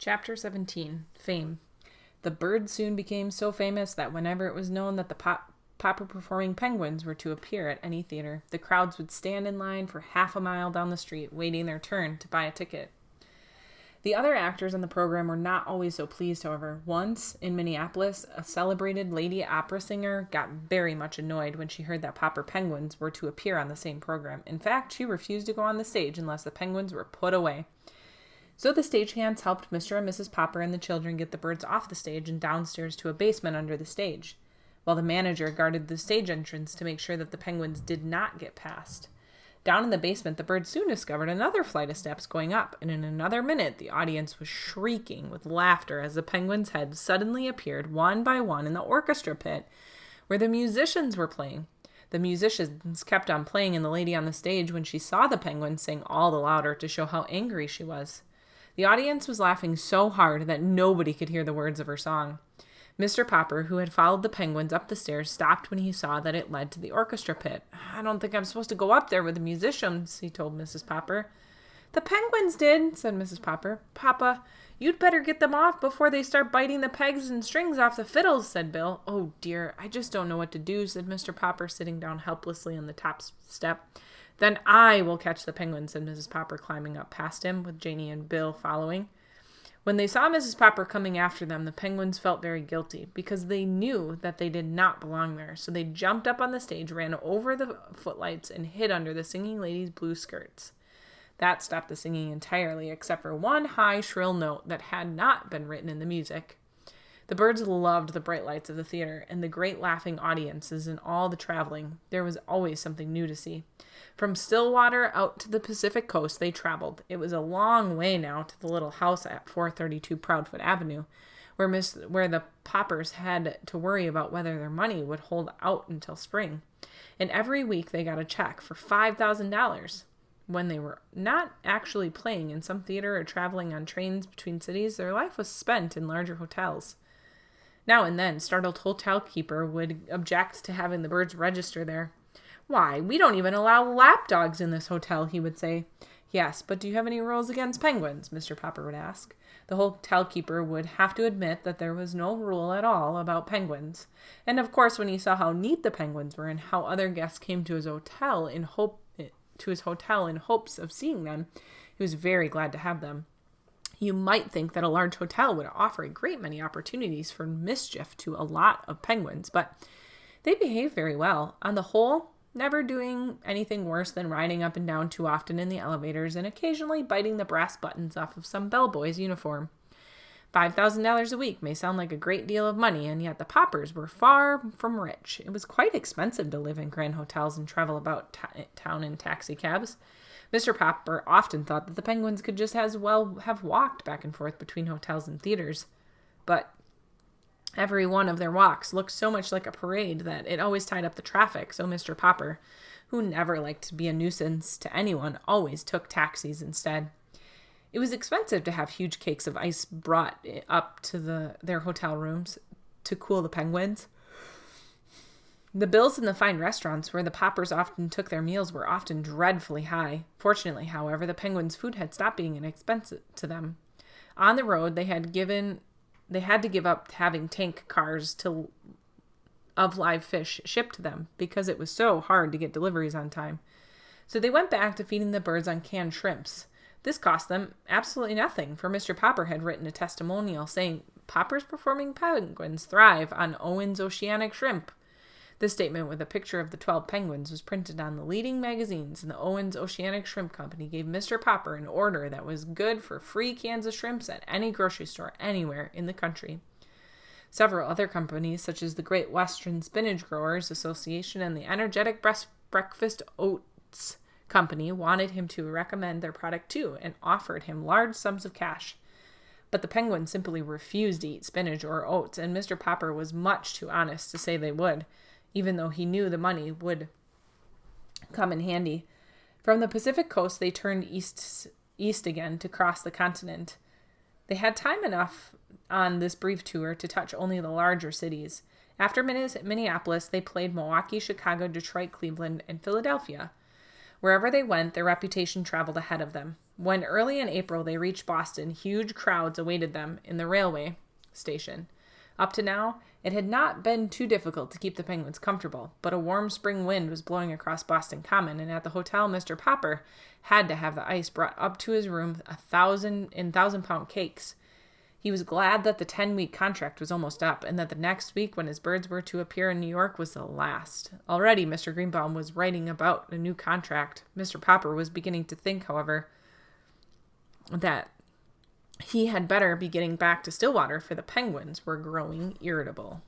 Chapter 17. Fame. The bird soon became so famous that whenever it was known that the Popper-performing penguins were to appear at any theater, the crowds would stand in line for half a mile down the street, waiting their turn to buy a ticket. The other actors on the program were not always so pleased, however. Once, in Minneapolis, a celebrated lady opera singer got very much annoyed when she heard that Popper penguins were to appear on the same program. In fact, she refused to go on the stage unless the penguins were put away. So the stagehands helped Mr. and Mrs. Popper and the children get the birds off the stage and downstairs to a basement under the stage, while the manager guarded the stage entrance to make sure that the penguins did not get past. Down in the basement, the birds soon discovered another flight of steps going up, and in another minute, the audience was shrieking with laughter as the penguins' heads suddenly appeared one by one in the orchestra pit where the musicians were playing. The musicians kept on playing, and the lady on the stage, when she saw the penguins, sang all the louder to show how angry she was. The audience was laughing so hard that nobody could hear the words of her song. Mr. Popper, who had followed the penguins up the stairs, stopped when he saw that it led to the orchestra pit. "I don't think I'm supposed to go up there with the musicians," he told Mrs. Popper. "The penguins did," said Mrs. Popper. "Papa, you'd better get them off before they start biting the pegs and strings off the fiddles," said Bill. "Oh, dear, I just don't know what to do," said Mr. Popper, sitting down helplessly on the top step. "Then I will catch the penguins," said Mrs. Popper, climbing up past him, with Janie and Bill following. When they saw Mrs. Popper coming after them, the penguins felt very guilty, because they knew that they did not belong there. So they jumped up on the stage, ran over the footlights, and hid under the singing lady's blue skirts. That stopped the singing entirely, except for one high, shrill note that had not been written in the music. The birds loved the bright lights of the theater and the great laughing audiences and all the traveling. There was always something new to see. From Stillwater out to the Pacific coast they traveled. It was a long way now to the little house at 432 Proudfoot Avenue, where the Poppers had to worry about whether their money would hold out until spring. And every week they got a check for $5,000. When they were not actually playing in some theater or traveling on trains between cities, their life was spent in larger hotels. Now and then, startled hotel keeper would object to having the birds register there. "Why, we don't even allow lapdogs in this hotel," he would say. "Yes, but do you have any rules against penguins?" Mr. Popper would ask. The hotel keeper would have to admit that there was no rule at all about penguins. And of course, when he saw how neat the penguins were and how other guests came to his hotel in hopes of seeing them, he was very glad to have them. You might think that a large hotel would offer a great many opportunities for mischief to a lot of penguins, but they behaved very well. On the whole, never doing anything worse than riding up and down too often in the elevators and occasionally biting the brass buttons off of some bellboy's uniform. $5,000 a week may sound like a great deal of money, and yet the Poppers were far from rich. It was quite expensive to live in grand hotels and travel about town in taxicabs. Mr. Popper often thought that the penguins could just as well have walked back and forth between hotels and theaters. But every one of their walks looked so much like a parade that it always tied up the traffic, so Mr. Popper, who never liked to be a nuisance to anyone, always took taxis instead. It was expensive to have huge cakes of ice brought up to their hotel rooms to cool the penguins. The bills in the fine restaurants where the Poppers often took their meals were often dreadfully high. Fortunately, however, the penguins' food had stopped being an expense to them. On the road, they had to give up having tank cars of live fish shipped to them because it was so hard to get deliveries on time. So they went back to feeding the birds on canned shrimps. This cost them absolutely nothing, for Mr. Popper had written a testimonial saying, "Poppers performing penguins thrive on Owen's Oceanic Shrimp." This statement with a picture of the 12 penguins was printed on the leading magazines, and the Owens Oceanic Shrimp Company gave Mr. Popper an order that was good for free cans of shrimps at any grocery store anywhere in the country. Several other companies, such as the Great Western Spinach Growers Association and the Energetic Breakfast Oats Company, wanted him to recommend their product too and offered him large sums of cash. But the penguins simply refused to eat spinach or oats, and Mr. Popper was much too honest to say they would, even though he knew the money would come in handy. From the Pacific coast, they turned east again to cross the continent. They had time enough on this brief tour to touch only the larger cities. After Minneapolis, they played Milwaukee, Chicago, Detroit, Cleveland, and Philadelphia. Wherever they went, their reputation traveled ahead of them. When early in April they reached Boston, huge crowds awaited them in the railway station. Up to now, it had not been too difficult to keep the Penguins comfortable, but a warm spring wind was blowing across Boston Common, and at the hotel Mr. Popper had to have the ice brought up to his room in 1,000-pound cakes. He was glad that the 10-week contract was almost up, and that the next week when his birds were to appear in New York was the last. Already Mr. Greenbaum was writing about a new contract. Mr. Popper was beginning to think, however, that he had better be getting back to Stillwater, for the Penguins were growing irritable.